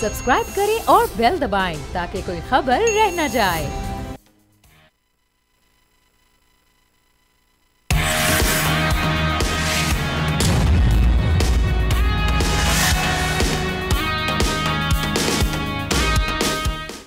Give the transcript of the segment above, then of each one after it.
Subscribe करें और bell दबाएं ताकि कोई खबर रह न जाए।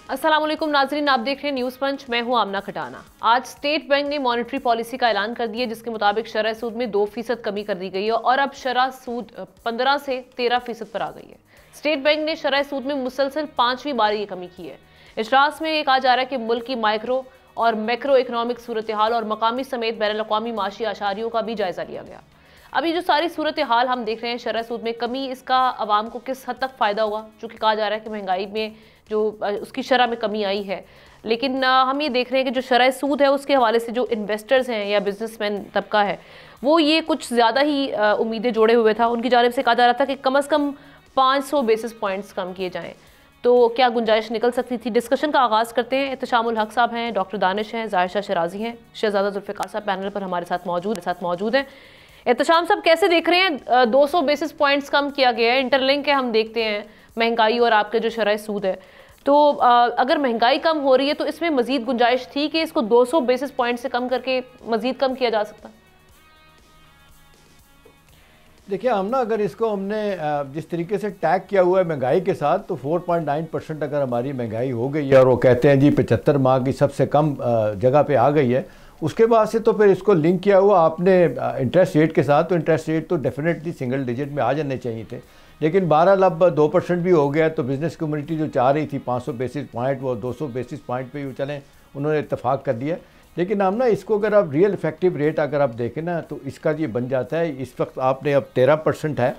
अस्सलामुअलैकुम नाजरीन, आप देख रहे हैं न्यूज़ पंच। मैं हूं आमना खटाना। आज स्टेट बैंक ने मॉनेटरी पॉलिसी का ऐलान कर दिया, जिसके मुताबिक शरह सूद में 2% कमी कर दी गई है और अब शरह सूद 15 से 13% पर आ गई है। स्टेट बैंक ने शरह सूद में मुसलसल 5वीं बार ये कमी की है। इजलास में ये कहा जा रहा है कि मुल्क की माइक्रो और मैक्रो इकनॉमिक सूरत हाल और मकामी समेत बैनुल अक़वामी माशी आशारियों का भी जायजा लिया गया। अभी जो सारी सूरत हाल हम देख रहे हैं, शरह सूद में कमी, इसका आवाम को किस हद तक फ़ायदा होगा, चूँकि कहा जा रहा है कि महंगाई में जो उसकी शरह में कमी आई है। लेकिन हम ये देख रहे हैं कि जो शरह सूद है उसके हवाले से जो इन्वेस्टर्स हैं या बिजनेसमैन तबका है, वो ये कुछ ज़्यादा ही उम्मीदें जोड़े हुए था। उनकी जानिब से कहा जा रहा था कि कम अज़ कम 500 बेसिस पॉइंट्स कम किए जाएँ, तो क्या गुंजाइश निकल सकती थी। डिस्कशन का आगाज़ करते हैं। एहतशामुल हक साहब हैं, डॉक्टर दानिश हैं, ज़ाहिर शराजी हैं, शहजादा जुल्फ़िकार साहब पैनल पर हमारे साथ मौजूद हैं। एहतशाम साहब, कैसे देख रहे हैं 200 बेसिस पॉइंट्स कम किया गया है, इंटरलिंक है, हम देखते हैं महंगाई और आपके जो शरह सूद है, तो अगर महंगाई कम हो रही है तो इसमें मजीद गुंजाइश थी कि इसको 200 बेसिस पॉइंट से कम करके मजीद कम किया जा सकता? देखिए हमने अगर इसको हमने जिस तरीके से टैग किया हुआ है महंगाई के साथ, तो 4.9% अगर हमारी महंगाई हो गई है और वो कहते हैं जी 75 माह की सबसे कम जगह पे आ गई है, उसके बाद से तो फिर इसको लिंक किया हुआ आपने इंटरेस्ट रेट के साथ, तो इंटरेस्ट रेट तो डेफिनेटली सिंगल डिजिट में आ जाने चाहिए थे। लेकिन बहरहाल अब 2% भी हो गया, तो बिज़नेस कम्युनिटी जो चाह रही थी 500 बेसिस पॉइंट, वो 200 बेसिस पॉइंट पे ही चलें, उन्होंने इत्तेफाक कर दिया। लेकिन हम ना इसको अगर आप रियल इफेक्टिव रेट अगर आप देखें ना, तो इसका ये बन जाता है, इस वक्त आपने अब 13% है,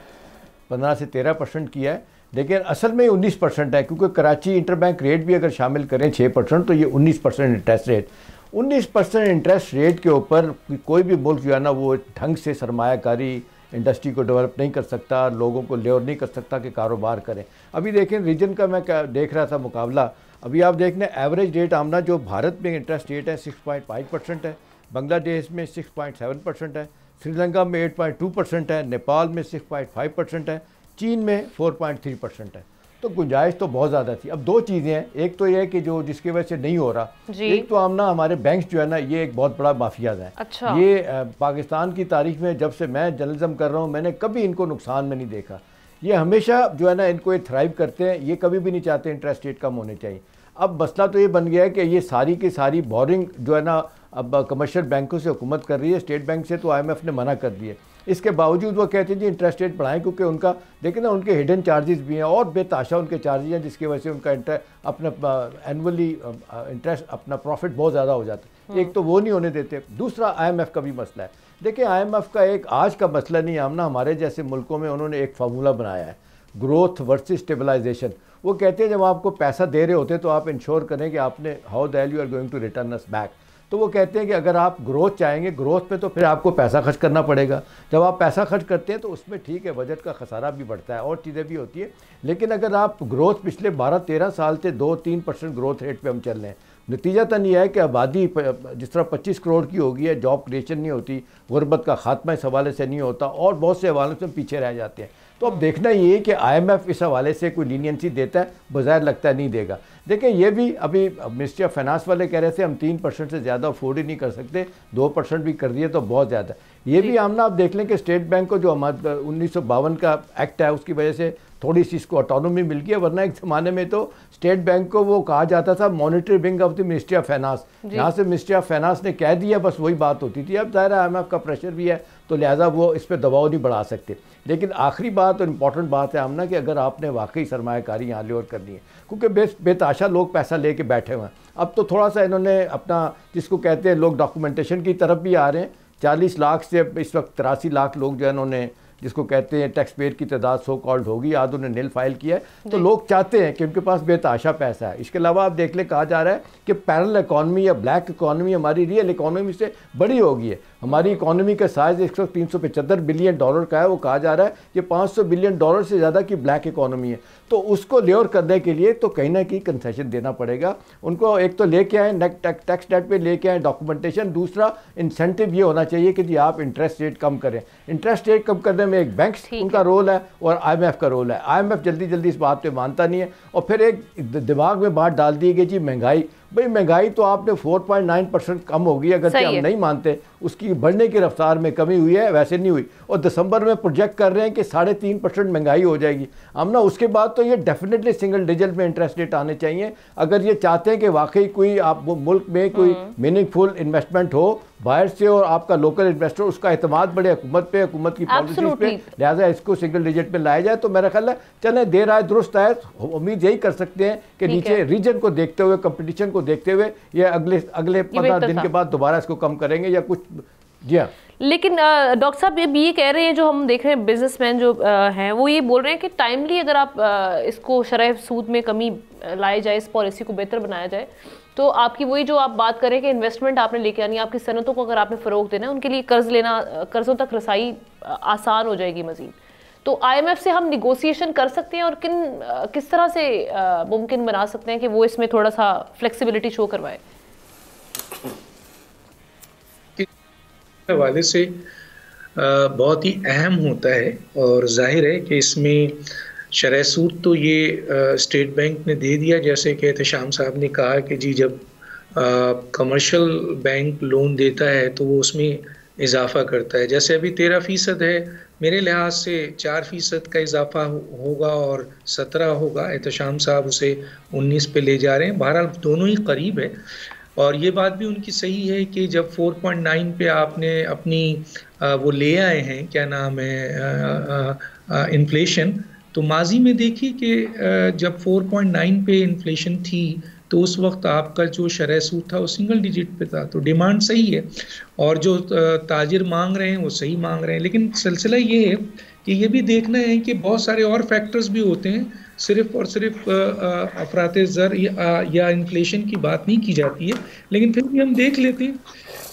15 से 13% किया है, लेकिन असल में 19% है, क्योंकि कराची इंटरबैंक रेट भी अगर शामिल करें 6%, तो ये 19% इंटरेस्ट रेट। 19% इंटरेस्ट रेट के ऊपर कोई भी मुल्क जो है ना वो ढंग से सरमायाकारी इंडस्ट्री को डेवलप नहीं कर सकता, लोगों को लेवर नहीं कर सकता कि कारोबार करें। अभी देखें रीजन का मैं देख रहा था मुकाबला, अभी आप देखने एवरेज रेट आमना जो भारत में इंटरेस्ट रेट है 6.5% है, बांग्लादेश में 6.7% है, श्रीलंका में 8.2% है, नेपाल में 6.5% है, चीन में 4.3% है। तो गुंजाइश तो बहुत ज़्यादा थी। अब दो चीज़ें हैं, एक तो ये है कि जो जिसकी वजह से नहीं हो रहा, एक तो आमना हमारे बैंक जो है ना ये एक बहुत बड़ा माफियाज है। अच्छा। ये पाकिस्तान की तारीख में जब से मैं जर्नलिज्म कर रहा हूँ, मैंने कभी इनको नुकसान में नहीं देखा। ये हमेशा जो है ना इनको ये थ्राइव करते हैं, ये कभी भी नहीं चाहते इंटरेस्ट रेट कम होने चाहिए। अब मसला तो ये बन गया है कि ये सारी की सारी बोरिंग जो है ना अब कमर्शियल बैंकों से हुकूमत कर रही है, स्टेट बैंक से तो IMF ने मना कर दिया। इसके बावजूद वो कहते हैं जी इंटरेस्ट रेट बढ़ाएं, क्योंकि उनका देखें ना उनके हिडन चार्जेस भी हैं और बेताशा उनके चार्जेस हैं, जिसकी वजह से उनका अपना एनुअली इंटरेस्ट अपना प्रॉफिट बहुत ज़्यादा हो जाता है। एक तो वो नहीं होने देते, दूसरा IMF का भी मसला है। देखिए IMF का एक आज का मसला नहीं है, हमारे जैसे मुल्कों में उन्होंने एक फार्मूला बनाया है, ग्रोथ वर्सेस स्टेबलाइजेशन। वो कहते हैं जब आपको पैसा दे रहे होते तो आप इंश्योर करें कि आपने how the hell you are going to return us back. तो वो कहते हैं कि अगर आप ग्रोथ चाहेंगे, ग्रोथ पे तो फिर आपको पैसा खर्च करना पड़ेगा। जब आप पैसा खर्च करते हैं तो उसमें ठीक है, बजट का खसारा भी बढ़ता है और चीज़ें भी होती है, लेकिन अगर आप ग्रोथ पिछले 12-13 साल से 2-3% ग्रोथ रेट पे हम चल रहे हैं, नतीजतन ये है कि आबादी जिस तरह 25 करोड़ की होगी है, जॉब क्रिएशन नहीं होती, गुर्बत का खात्मा इस हवाले से नहीं होता और बहुत से हवालों से पीछे रह जाते हैं। तो अब देखना ये है कि IMF इस हवाले से कोई लीनियंसी देता है, बज़ाहिर लगता है नहीं देगा। देखिए ये भी अभी मिनिस्ट्री ऑफ फाइनेंस वाले कह रहे थे हम 3% से ज़्यादा अफोर्ड ही नहीं कर सकते, 2% भी कर दिए तो बहुत ज़्यादा। ये भी हम ना आप देख लें कि स्टेट बैंक को जो हमारा 1952 का एक्ट है उसकी वजह से थोड़ी सी इसको ऑटोनॉमी मिल गई है, वरना एक ज़माने में तो स्टेट बैंक को वो कहा जाता था monetary wing of the ministry of finance. यहाँ से मिनिस्ट्री ऑफ फाइनेंस ने कह दिया, बस वही बात होती थी। अब ज़ाहिर है IMF का प्रेशर भी है, तो लिहाजा वो इस पर दबाव नहीं बढ़ा सकते। लेकिन आखिरी बात और इम्पॉर्टेंट बात है हमना कि अगर आपने वाकई सरमायाकारी यहाँ लेवर करनी है, क्योंकि बेताशा लोग पैसा लेके बैठे हुए हैं। अब तो थोड़ा सा इन्होंने अपना जिसको कहते हैं लोग डॉक्यूमेंटेशन की तरफ भी आ रहे हैं। 40 लाख से इस वक्त 83 लाख लोग जो है इन्होंने जिसको कहते हैं टैक्स पेयर की तादाद सो कॉल्ड होगी, आज उन्हें नील फाइल किया है। तो लोग चाहते हैं कि उनके पास बेताशा पैसा है। इसके अलावा आप देख ले, कहा जा रहा है कि पैरेलल इकॉनमी या ब्लैक इकॉनमी हमारी रियल इकॉनमी से बड़ी हो गई है। हमारी इकॉनमी का साइज 375 बिलियन डॉलर का है। वो कहा जा रहा है कि 500 बिलियन डॉलर से ज़्यादा की ब्लैक इकॉनमी है। तो उसको लेवर करने के लिए तो कहीं ना कहीं कंसेशन देना पड़ेगा उनको। एक तो लेके आए टैक्स डेट पे लेके आए डॉक्यूमेंटेशन, दूसरा इंसेंटिव ये होना चाहिए कि जी आप इंटरेस्ट रेट कम करें। इंटरेस्ट रेट कम करने करने में एक बैंक उनका रोल है और IMF का रोल है। IMF जल्दी जल्दी इस बात पे मानता नहीं है और फिर एक दिमाग में बात डाल दी गई जी महंगाई। भाई महंगाई तो आपने 4.9% कम होगी, अगर हम नहीं मानते उसकी बढ़ने की रफ्तार में कमी हुई है, वैसे नहीं हुई। और दिसंबर में प्रोजेक्ट कर रहे हैं कि 3.5% महंगाई हो जाएगी। हम ना उसके बाद तो ये डेफिनेटली सिंगल डिजिट में इंटरेस्ट रेट आने चाहिए अगर ये चाहते हैं कि वाकई कोई आप मुल्क में कोई मीनिंगफुल इन्वेस्टमेंट हो बाहर से और आपका लोकल इन्वेस्टर उसका एतमाद बढ़े हुकूमत पे, हुकूमत की पॉलिसीज पे, लिहाजा इसको सिंगल डिजिट पे लाया जाए। तो मेरा ख्याल है चले देर आए दुरुस्त आए, उम्मीद यही कर सकते हैं कि नीचे रीजन को देखते हुए, कंपटीशन को देखते हुए ये अगले 15 दिन के बाद दोबारा इसको कम करेंगे या कुछ। जी हाँ, लेकिन डॉक्टर साहब ये कह रहे हैं, जो हम देख रहे हैं बिजनेसमैन जो हैं वो ये बोल रहे हैं कि टाइमली अगर आप इसको शरह सूद में कमी लाए जाए, इस पॉलिसी को बेहतर बनाया जाए, तो आपकी वही जो आप बात करें कि इन्वेस्टमेंट आपने लेके आनी, आपकी सनतों को अगर आपने फ़रोग देना है, उनके लिए कर्ज लेना, कर्जों तक रसाई आसान हो जाएगी मज़ीद। तो IMF से हम निगोसिएशन कर सकते हैं और किस तरह से मुमकिन बना सकते हैं कि वो इसमें थोड़ा सा फ्लेक्सिबिलिटी शो करवाए? हवाले से बहुत ही अहम होता है और जाहिर है कि इसमें शरह सूद तो ये स्टेट बैंक ने दे दिया, जैसे कि एहतशाम साहब ने कहा कि जी जब कमर्शियल बैंक लोन देता है तो वो उसमें इजाफा करता है। जैसे अभी 13% है, मेरे लिहाज से 4% का इजाफा होगा और 17 होगा। एहतशाम साहब उसे 19 पे ले जा रहे हैं। बहरहाल दोनों ही करीब है और ये बात भी उनकी सही है कि जब 4.9 पे आपने अपनी वो ले आए हैं, क्या नाम है, इन्फ्लेशन, तो माजी में देखिए कि जब 4.9 पे इन्फ्लेशन थी तो उस वक्त आपका जो शरह सूद था वो सिंगल डिजिट पे था। तो डिमांड सही है और जो ताजिर मांग रहे हैं वो सही मांग रहे हैं। लेकिन सिलसिला ये है कि ये भी देखना है कि बहुत सारे और फैक्टर्स भी होते हैं, सिर्फ और सिर्फ अफरात ज़र या इन्फ्लेशन की बात नहीं की जाती है। लेकिन फिर भी हम देख लेते हैं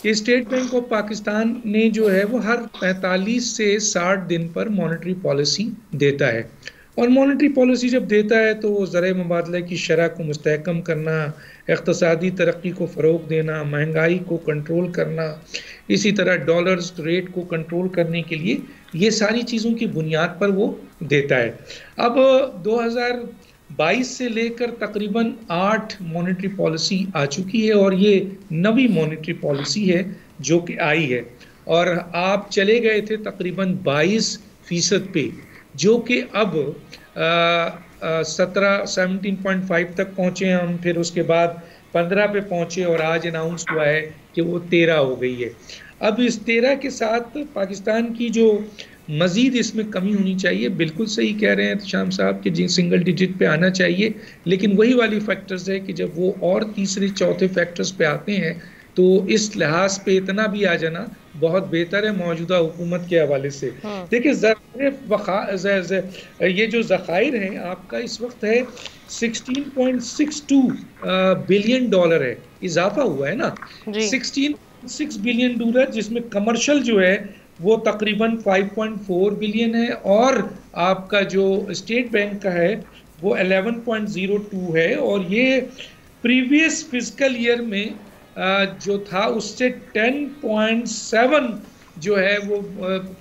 कि स्टेट बैंक ऑफ पाकिस्तान ने जो है वो हर 45 से 60 दिन पर मॉनेटरी पॉलिसी देता है और मॉनेटरी पॉलिसी जब देता है तो वो ज़र मुबादला की शरह को मुस्तहकम करना, इक़्तिसादी तरक्की को फ़रोग़ देना, महंगाई को कंट्रोल करना, इसी तरह डॉलर्स रेट को कंट्रोल करने के लिए ये सारी चीज़ों की बुनियाद पर वो देता है। अब 2022 से लेकर तकरीबन 8 मॉनेटरी पॉलिसी आ चुकी है और ये नवी मॉनेटरी पॉलिसी है जो कि आई है और आप चले गए थे तकरीबन 22% पे, जो कि अब 17.5 तक पहुँचे हम, फिर उसके बाद 15 पे पहुँचे और आज अनाउंस हुआ है कि वो 13 हो गई है। अब इस 13 के साथ पाकिस्तान की जो मज़ीद इसमें कमी होनी चाहिए, बिल्कुल सही कह रहे हैं शाम साहब कि जी सिंगल डिजिट पे आना चाहिए, लेकिन वही वाली फैक्टर्स है कि जब वो और तीसरे चौथे फैक्टर्स पे आते हैं तो इस लिहाज पे इतना भी आ जाना बहुत बेहतर है मौजूदा हुकूमत के हवाले से। देखिए ये जो ज़खायर हैं आपका इस वक्त है 16.62 बिलियन डॉलर है, इजाफा हुआ है ना 16.6 बिलियन डॉलर, जिसमें कमर्शियल जो है वो तकरीबन 5.4 बिलियन है और आपका जो स्टेट बैंक का है वो 11.02 है और ये प्रीवियस फिजिकल ईयर में जो था उससे 10.7 जो है वो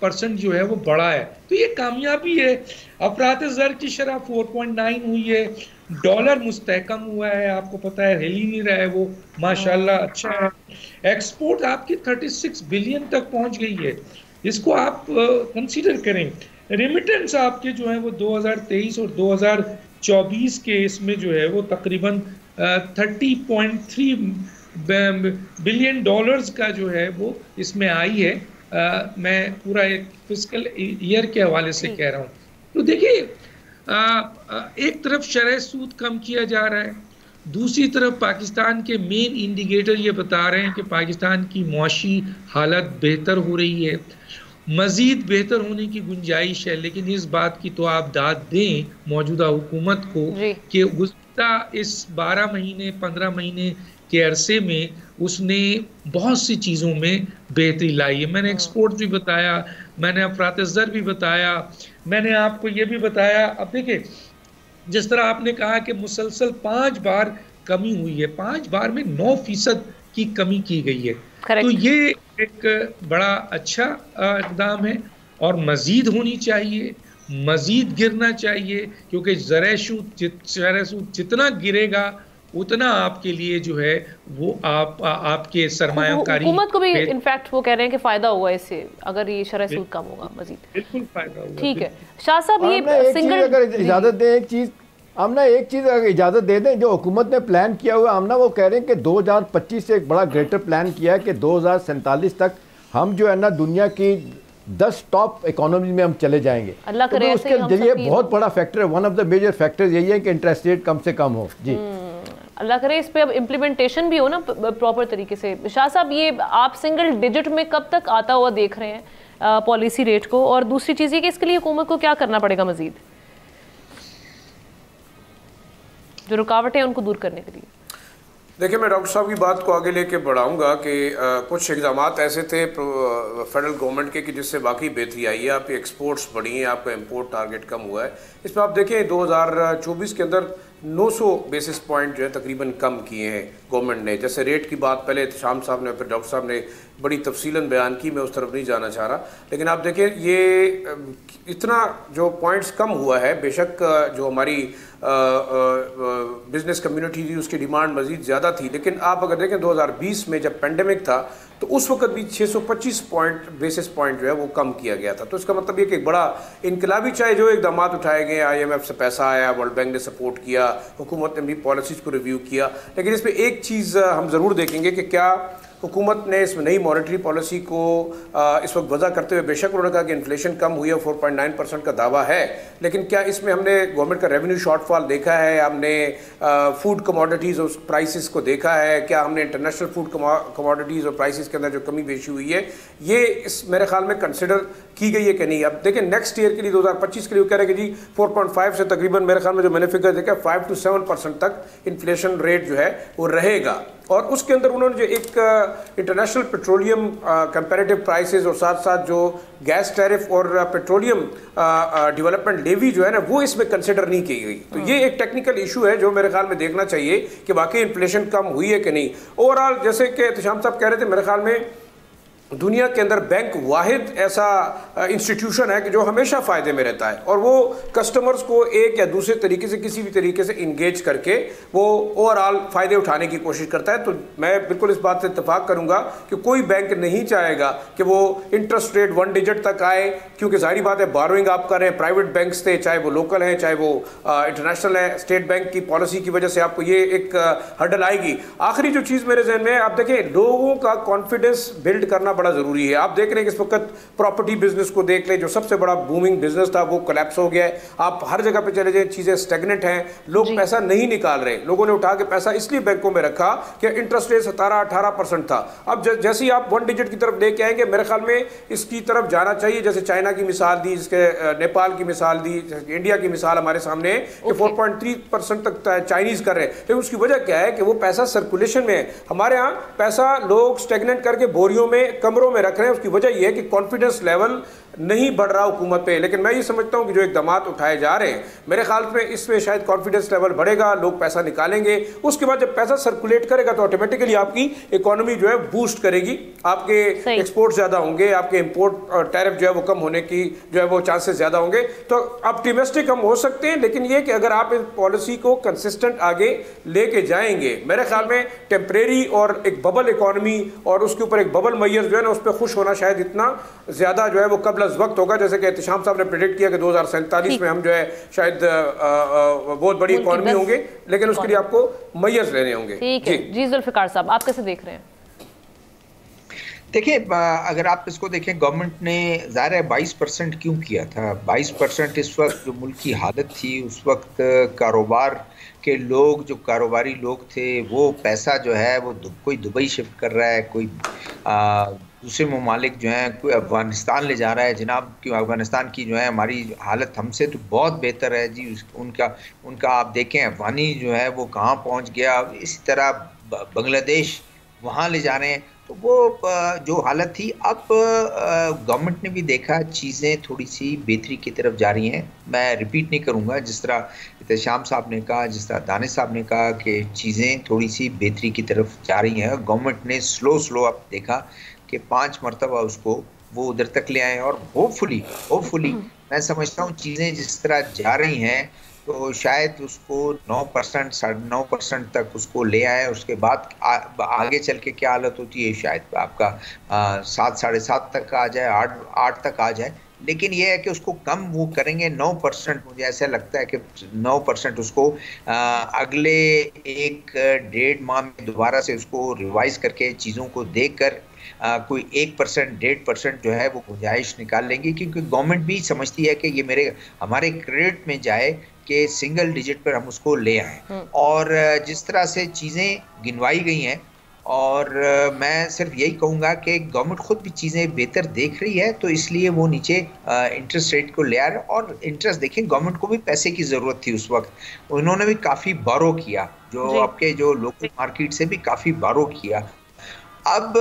% जो है वो बढ़ा है। तो ये कामयाबी है। अफरात ज़र की शरह 4.9 हुई है, डॉलर मुस्तहकम हुआ है, आपको पता है हिल ही नहीं रहा है वो, माशाल्लाह अच्छा है। एक्सपोर्ट आपकी 36 बिलियन तक पहुंच गई है, इसको आप कंसीडर करें। रेमिटेंस आपके जो है वो 2023 और 2024 के इसमें जो है वो तकरीबन 30.3 बिलियन डॉलर्स का जो है वो इसमें आई है। मैं पूरा एक फिजिकल ईयर के हवाले से कह रहा हूँ। तो देखिए एक तरफ शरह सूद कम किया जा रहा है, दूसरी तरफ पाकिस्तान के मेन इंडिकेटर ये बता रहे हैं कि पाकिस्तान की मुआशी हालत बेहतर हो रही है, मज़ीद बेहतर होने की गुंजाइश है। लेकिन इस बात की तो आप दाद दें मौजूदा हुकूमत को कि गुज़िश्ता इस 12 महीने 15 महीने के अरसे में उसने बहुत सी चीज़ों में बेहतरी लाई है। मैंने एक्सपोर्ट भी बताया, मैंने अफरात ज़र भी बताया, मैंने आपको ये भी बताया। अब देखिए जिस तरह आपने कहा कि मुसलसल 5 बार कमी हुई है, 5 बार में 9% की कमी की गई है। तो ये एक बड़ा अच्छा इक़दाम है और मज़ीद होनी चाहिए, मज़ीद गिरना चाहिए, क्योंकि ज़र सूद जितना गिरेगा उतना आपके लिए जो है वो आपके सरमायाकारी हुकूमत को भी इनफैक्ट वो कह रहे हैं कि फायदा हुआ इससे अगर ये शरह सूद कम होगा मजीद। बिल्कुल फायदा होगा। ठीक है शाह साहब, ये सिंगल अगर इजाजत दें एक चीज़ अगर इजाज़त दे दें, जो हुकूमत ने प्लान किया हुआ आमना, वो कह रहे हैं कि 2025 से एक बड़ा ग्रेटर प्लान किया है कि 2047 तक हम जो है ना दुनिया की 10 टॉप इकोनॉमी में हम चले जाएंगे। अल्लाह करे तो उसके जरिए बहुत बड़ा फैक्टर है, one of the major factors यही है कि इंटरेस्ट रेट कम से कम हो। जी अल्लाह करे इस पे अब इम्प्लीमेंटेशन भी हो ना प्रॉपर तरीके से। शाह साहब, ये आप सिंगल डिजिट में कब तक आता हुआ देख रहे हैं पॉलिसी रेट को, और दूसरी चीज़ ये कि इसके लिए हुकूमत को क्या करना पड़ेगा मजीद, जो रुकावटें हैं उनको दूर करने के लिए? देखिए, मैं डॉक्टर साहब की बात को आगे लेके बढ़ाऊंगा कि कुछ इक़दाम ऐसे थे फेडरल गवर्नमेंट के कि जिससे बाकी बेहतरी आई है। आपकी एक्सपोर्ट्स बढ़ी हैं, आपका इंपोर्ट टारगेट कम हुआ है। इस पर आप देखें 2024 के अंदर 900 बेसिस पॉइंट जो है तकरीबन कम किए हैं गवर्नमेंट ने। जैसे रेट की बात पहले शाम साहब ने फिर डॉक्टर साहब ने बड़ी तफसीलन बयान की, मैं उस तरफ नहीं जाना चाह रहा, लेकिन आप देखें ये इतना जो पॉइंट्स कम हुआ है, बेशक जो हमारी बिजनेस कम्युनिटी थी उसकी डिमांड मज़ीद ज़्यादा थी, लेकिन आप अगर देखें 2020 में जब पेंडेमिक था तो उस वक्त भी 625 बेसिस पॉइंट जो है वो कम किया गया था। तो इसका मतलब ये कि एक बड़ा इनकलाबी, चाहे जो इकदाम उठाए गए, IMF से पैसा आया, वर्ल्ड बैंक ने सपोर्ट किया, हुकूमत ने भी पॉलिसीज़ को रिव्यू किया, लेकिन इसमें एक चीज़ हम ज़रूर देखेंगे कि क्या हुकूमत ने इस नई मॉनेटरी पॉलिसी को इस वक्त वजह करते हुए, बेशक उन्होंने कहा कि इन्फ्लेशन कम हुई है, 4.9% का दावा है, लेकिन क्या इसमें हमने गवर्नमेंट का रेवेन्यू शॉर्टफॉल देखा है? हमने फूड कमोडिटीज़ और प्राइसेस को देखा है? क्या हमने इंटरनेशनल फूड कमोडिटीज़ और प्राइसेस के अंदर जो कमी बेशी हुई है ये इस मेरे ख्याल में कंसिडर की गई है कि नहीं? अब देखिए नेक्स्ट ईयर के लिए 2025 के लिए वो कह रहे हैं कि जी 4.5 से तकरीबन मेरे ख्याल में जो मैंने फिगर देखा 5 to 7% तक इन्फ्लेशन रेट जो है वो रहेगा। और उसके अंदर उन्होंने जो एक इंटरनेशनल पेट्रोलियम कंपैरेटिव प्राइसेस और साथ साथ जो गैस टैरिफ और पेट्रोलियम डेवलपमेंट लेवी जो है ना वो इसमें कंसिडर नहीं की गई। तो ये एक टेक्निकल इशू है जो मेरे ख्याल में देखना चाहिए कि वाकई इन्फ्लेशन कम हुई है कि नहीं। ओवरऑल जैसे कि एहतशाम साहब कह रहे थे, मेरे ख्याल में दुनिया के अंदर बैंक वाहिद ऐसा इंस्टीट्यूशन है कि जो हमेशा फ़ायदे में रहता है और वो कस्टमर्स को एक या दूसरे तरीके से किसी भी तरीके से इंगेज करके वो ओवरऑल फ़ायदे उठाने की कोशिश करता है। तो मैं बिल्कुल इस बात से इत्तेफाक करूंगा कि कोई बैंक नहीं चाहेगा कि वो इंटरेस्ट रेट 1 डिजिट तक आए, क्योंकि जाहिर बात है बारोइंग आप कर रहे हैं, प्राइवेट बैंक्स थे, चाहे वो लोकल हैं चाहे वो इंटरनेशनल है, स्टेट बैंक की पॉलिसी की वजह से आपको ये एक हर्डल आएगी। आखिरी जो चीज़ मेरे जहन में, आप देखें लोगों का कॉन्फिडेंस बिल्ड करना बड़ा जरूरी है। आप देख रहे हैं कि इस वक्त प्रॉपर्टी बिजनेस को देख लें, जो सबसे बड़ा बूमिंग बिजनेस था वो कोलैप्स हो गया है। आप हर जगह पे चले जाएं, चीजें स्टैग्नेंट हैं, लोग पैसा नहीं निकाल रहे। लोगों ने उठा के पैसा इसलिए बैंकों में रखा कि इंटरेस्ट रेट 17-18% था। अब जैसे ही आप 1 डिजिट की तरफ लेके आएंगे, मेरे ख्याल में इसकी तरफ जाना चाहिए। जैसे चाइना की मिसाल दी, जिसके नेपाल की मिसाल दी, इंडिया की मिसाल हमारे सामने कि 4.3% तक चाइनीज कर रहे हैं। लेकिन उसकी वजह क्या है कि वो पैसा सर्कुलेशन में है। हमारे यहाँ पैसा लोग स्टैग्नेंट करके बोरियों में कमरों में रख रहे हैं। उसकी वजह यह है कि कॉन्फिडेंस लेवल नहीं बढ़ रहा हुकूमत पे। लेकिन मैं ये समझता हूँ कि जो इक़दाम उठाए जा रहे हैं, मेरे ख्याल में इसमें शायद कॉन्फिडेंस लेवल बढ़ेगा, लोग पैसा निकालेंगे। उसके बाद जब पैसा सर्कुलेट करेगा तो ऑटोमेटिकली आपकी इकोनॉमी जो है बूस्ट करेगी, आपके एक्सपोर्ट ज़्यादा होंगे, आपके इम्पोर्ट टैरिफ जो है वो कम होने की जो है वो चांसेस ज़्यादा होंगे। तो ऑप्टिमिस्टिक हम हो सकते हैं, लेकिन ये कि अगर आप इस पॉलिसी को कंसिस्टेंट आगे लेके जाएंगे, मेरे ख्याल में टेम्परेरी और एक बबल इकोनॉमी और उसके ऊपर एक बबल मैयर जो है ना उस पर खुश होना शायद इतना ज़्यादा जो है वो कबल वक्त होगा। जैसे कि एहतशाम साहब ने प्रेडिक्ट किया कि 2047 में हम जो है शायद बहुत बड़ी इकोनॉमी होंगे, लेकिन उसके लिए आपको मैयर्स लेने होंगे। ठीक है जी, जुल्फिकार साहब आप कैसे देख रहे हैं? देखिए, अगर आप इसको देखें, गवर्नमेंट ने ज़ाहिर है 22% क्यों किया था? 22% इस वक्त जो मुल्क की हालत थी, उस वक्त कारोबार के लोग, जो कारोबारी लोग थे, वो पैसा जो है वो कोई दुबई शिफ्ट कर रहा है, कोई दूसरे ममालिक जो हैं, कोई अफ़गानिस्तान ले जा रहा है। जनाब कि अफ़गानिस्तान की जो है हमारी हालत हमसे तो बहुत बेहतर है जी। उनका आप देखें अफ़गानी जो है वो कहाँ पहुँच गया। इसी तरह बांग्लादेश वहाँ ले जा रहे हैं। तो वो जो हालत थी, अब गवर्नमेंट ने भी देखा चीज़ें थोड़ी सी बेहतरी की तरफ जा रही हैं। मैं रिपीट नहीं करूँगा, जिस तरह एहतशाम साहब ने कहा, जिस तरह दानिश साहब ने कहा कि चीज़ें थोड़ी सी बेहतरी की तरफ जा रही हैं। गवर्नमेंट ने स्लो अब देखा कि 5 मरतबा उसको वो उधर तक ले आए। और होपफुली मैं समझता हूँ चीज़ें जिस तरह जा रही हैं तो शायद उसको 9%, 9.5% तक उसको ले आए। उसके बाद आगे चल के क्या हालत होती है, शायद आपका 7, 7.5 तक आ जाए, 8 तक आ जाए। लेकिन ये है कि उसको कम वो करेंगे 9%। मुझे ऐसा लगता है कि 9% उसको अगले 1-1.5 माह में दोबारा से उसको रिवाइज करके चीज़ों को देखकर कोई 1%, 1.5% जो है वो गुंजाइश निकाल लेंगे, क्योंकि गवर्नमेंट भी समझती है कि ये हमारे क्रेडिट में जाए कि सिंगल डिजिट पर हम उसको ले आए। और जिस तरह से चीज़ें गिनवाई गई हैं, और मैं सिर्फ यही कहूँगा कि गवर्नमेंट खुद भी चीज़ें बेहतर देख रही है, तो इसलिए वो नीचे इंटरेस्ट रेट को ले आ रहा है। और इंटरेस्ट देखें, गवर्नमेंट को भी पैसे की ज़रूरत थी उस वक्त, उन्होंने भी काफ़ी बारो किया, जो आपके जो लोकल मार्केट से भी काफ़ी बारो किया। अब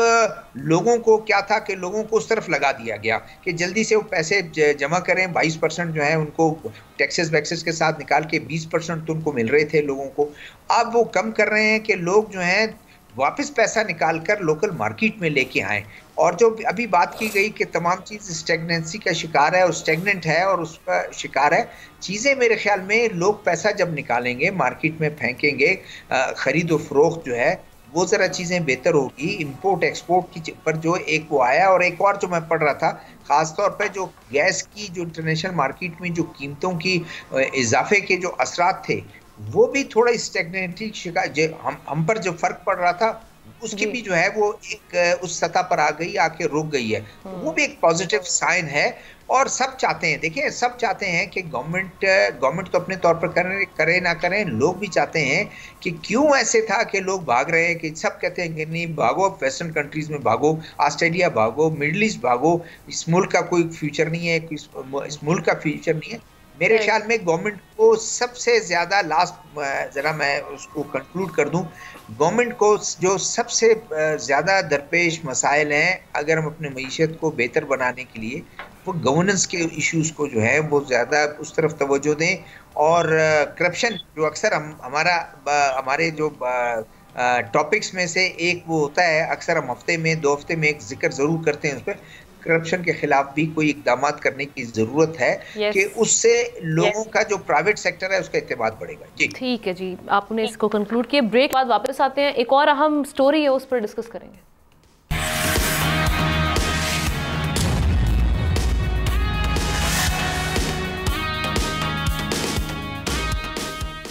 लोगों को क्या था कि लोगों को उस तरफ लगा दिया गया कि जल्दी से वो पैसे जमा करें। 22% जो है उनको टैक्सेस वैक्सेस के साथ निकाल के 20% तो उनको मिल रहे थे लोगों को। अब वो कम कर रहे हैं कि लोग जो हैं वापस पैसा निकाल कर लोकल मार्केट में लेके आए। और जो अभी बात की गई कि तमाम चीज़ स्टेगनेंसी का शिकार है और स्टेगनेंट है और उसका शिकार है, चीज़ें मेरे ख्याल में लोग पैसा जब निकालेंगे मार्केट में फेंकेंगे, ख़रीद और फरोख्त जो है वो ज़रा चीज़ें बेहतर होगी। इंपोर्ट एक्सपोर्ट की पर जो एक वो आया, और एक और जो मैं पढ़ रहा था ख़ासतौर पर जो गैस की जो इंटरनेशनल मार्केट में जो कीमतों की इजाफे के जो असरात थे वो भी थोड़ा स्टेगनेंट शिकार हम पर जो फ़र्क पड़ रहा था उसकी भी जो है वो एक उस सतह पर आ गई, आके रुक गई है। वो भी एक पॉजिटिव साइन है। और सब चाहते हैं, देखिए सब चाहते हैं कि गवर्नमेंट तो अपने तौर पर करे ना करें, लोग भी चाहते हैं कि क्यों ऐसे था कि लोग भाग रहे हैं, कि सब कहते हैं कि नहीं भागो, वेस्टर्न कंट्रीज में भागो, ऑस्ट्रेलिया भागो, मिडल ईस्ट भागो, इस मुल्क का कोई फ्यूचर नहीं है, इस मुल्क का फ्यूचर नहीं है। मेरे ख्याल में गवर्नमेंट को सबसे ज़्यादा ज़रा मैं उसको कंक्लूड कर दूं, गवर्नमेंट को जो सबसे ज़्यादा दरपेश मसाइल हैं अगर हम अपने मईशत को बेहतर बनाने के लिए, वो गवर्नेंस के इश्यूज़ को जो है वो ज़्यादा उस तरफ तवज्जो दें। और करप्शन जो अक्सर हमारे जो टॉपिक्स में से एक वो होता है, अक्सर हम हफ्ते में 2 हफ्ते में एक जिक्र ज़रूर करते हैं उस पर, करप्शन के खिलाफ भी कोई इकदाम करने की जरूरत है कि उससे लोगों का जो प्राइवेट सेक्टर है उसका एतमाद बढ़ेगा। जी ठीक है जी, आपने इसको कंक्लूड किया। ब्रेक बाद वापस आते हैं, एक और अहम स्टोरी है उस पर डिस्कस करेंगे।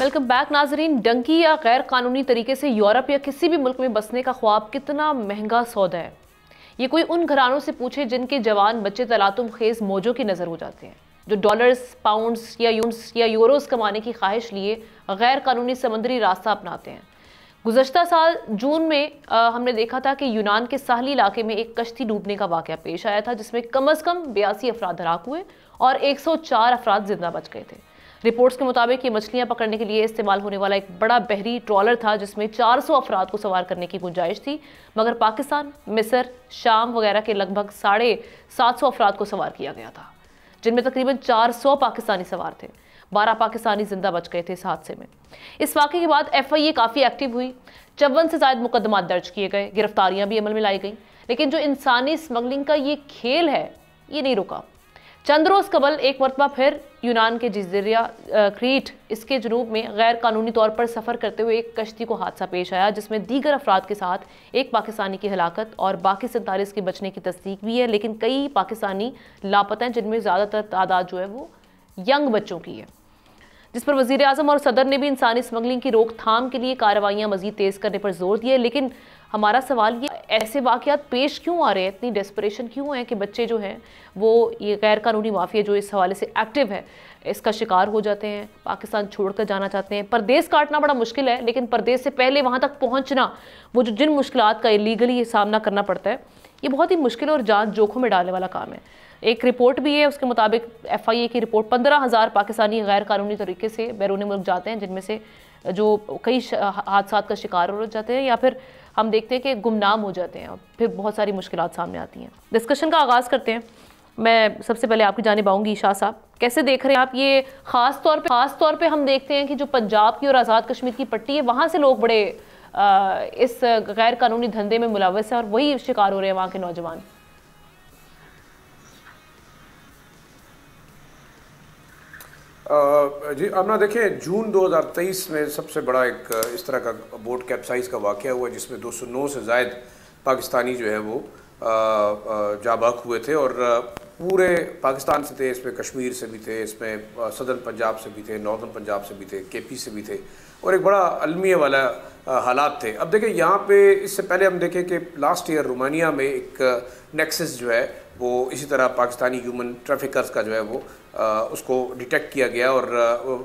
वेलकम बैक नाजरीन। डंकी या गैर कानूनी तरीके से यूरोप या किसी भी मुल्क में बसने का ख्वाब कितना महंगा सौदा है, ये कोई उन घरानों से पूछे जिनके जवान बच्चे तलातुम खेज मौजों की नज़र हो जाते हैं, जो डॉलर्स, पाउंड्स या यून्स या यूरोस कमाने की ख्वाहिश लिए गैर कानूनी समुद्री रास्ता अपनाते हैं। गुज़श्ता साल जून में हमने देखा था कि यूनान के साहली इलाके में एक कश्ती डूबने का वाक़या पेश आया था, जिसमें कम अज़ कम 82 अफराद हलाक हुए और 104 अफराद जिंदा बच गए थे। रिपोर्ट्स के मुताबिक ये मछलियां पकड़ने के लिए इस्तेमाल होने वाला एक बड़ा बहरी ट्रॉलर था, जिसमें 400 अफराद को सवार करने की गुंजाइश थी, मगर पाकिस्तान, मिस्र, शाम वगैरह के लगभग 750 अफराद को सवार किया गया था, जिनमें तकरीबन 400 पाकिस्तानी सवार थे। 12 पाकिस्तानी जिंदा बच गए थे इस हादसे में। इस वाक़े के बाद FIA काफ़ी एक्टिव हुई, 54 से ज़ायद मुकदमात दर्ज किए गए, गिरफ्तारियां भी अमल में लाई गई। लेकिन जो इंसानी स्मगलिंग का ये खेल है ये नहीं रुका। चंद रोज़ कबल एक मरतबा फिर यूनान के जज़ीरा क्रीट, इसके जनूब में गैर कानूनी तौर पर सफ़र करते हुए एक कश्ती को हादसा पेश आया, जिसमें दीगर अफराद के साथ एक पाकिस्तानी की हलाकत और बाकी 47 के बचने की तस्दीक भी है। लेकिन कई पाकिस्तानी लापता हैं, जिनमें ज़्यादातर तादाद जो है वो यंग बच्चों की है, जिस पर वज़ीर आज़म और सदर ने भी इंसानी स्मगलिंग की रोकथाम के लिए कार्रवाइयाँ मज़ीद तेज़ करने पर जोर दिया। लेकिन हमारा सवाल ये, ऐसे वाक़यात पेश क्यों आ रहे हैं, इतनी डेस्परेशन क्यों है कि बच्चे जो हैं वो ये गैर कानूनी माफिया जो इस हवाले से एक्टिव है इसका शिकार हो जाते हैं, पाकिस्तान छोड़कर जाना चाहते हैं। परदेश काटना बड़ा मुश्किल है, लेकिन परदेश से पहले वहाँ तक पहुँचना, वो जो जिन मुश्किलात का इलीगली सामना करना पड़ता है, ये बहुत ही मुश्किल और जान जोखिम में डालने वाला काम है। एक रिपोर्ट भी है, उसके मुताबिक FIA की रिपोर्ट 15,000 पाकिस्तानी गैर कानूनी तरीके से बैरून मुल्क जाते हैं, जिनमें से जो कई हादसात का शिकार हो जाते हैं या फिर हम देखते हैं कि गुमनाम हो जाते हैं और फिर बहुत सारी मुश्किलात सामने आती हैं। डिस्कशन का आगाज़ करते हैं। मैं सबसे पहले आपकी जानिब आऊँगी। शाह साहब, कैसे देख रहे हैं आप ये, ख़ास तौर पे हम देखते हैं कि जो पंजाब की और आज़ाद कश्मीर की पट्टी है, वहाँ से लोग बड़े इस गैर कानूनी धंधे में मुलव्वस हैं और वही शिकार हो रहे हैं वहाँ के नौजवान। जी आपना देखें, जून 2023 में सबसे बड़ा एक इस तरह का बोट कैप्साइज का वाक़या हुआ जिसमें 209 से ज़ायद पाकिस्तानी जो है वो जाबाक हुए थे और पूरे पाकिस्तान से थे। इसमें कश्मीर से भी थे, इसमें सदर्न पंजाब से भी थे, नॉर्दर्न पंजाब से भी थे, केपी से भी थे और एक बड़ा अलमिया वाला हालात थे। अब देखें यहाँ पे इससे पहले हम देखें कि लास्ट ईयर रोमानिया में एक नेक्सस जो है वो इसी तरह पाकिस्तानी ह्यूमन ट्रैफिकर्स का जो है वो उसको डिटेक्ट किया गया और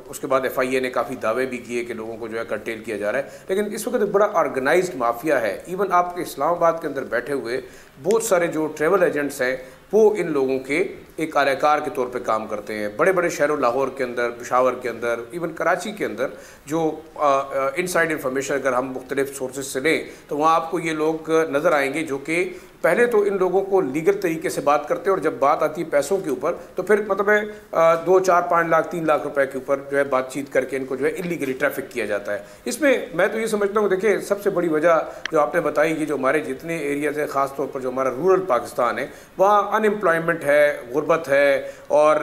उसके बाद FIA ने काफ़ी दावे भी किए कि लोगों को जो है कर्टेल किया जा रहा है। लेकिन इस वक्त एक बड़ा ऑर्गेनाइज्ड माफिया है। इवन आपके इस्लामाबाद के अंदर बैठे हुए बहुत सारे जो ट्रेवल एजेंट्स हैं वो इन लोगों के एक आलाकार के तौर पे काम करते हैं। बड़े बड़े शहरों लाहौर के अंदर, पेशावर के अंदर, इवन कराची के अंदर जो इनसाइड इंफॉर्मेशन अगर हम मुख्तलिफ सोर्सेज से लें तो वहाँ आपको ये लोग नज़र आएंगे जो कि पहले तो इन लोगों को लीगल तरीके से बात करते हैं और जब बात आती है पैसों के ऊपर तो फिर मतलब है 2, 4, 5 लाख 3 लाख रुपए के ऊपर जो है बातचीत करके इनको जो है इलीगली ट्रैफिक किया जाता है। इसमें मैं तो ये समझता हूँ, देखिए सबसे बड़ी वजह जो आपने बताई कि जो हमारे जितने एरियाज है, ख़ास तौर पर जो हमारा रूरल पाकिस्तान है, वहाँ अनएम्प्लॉयमेंट है, गुर्बत है और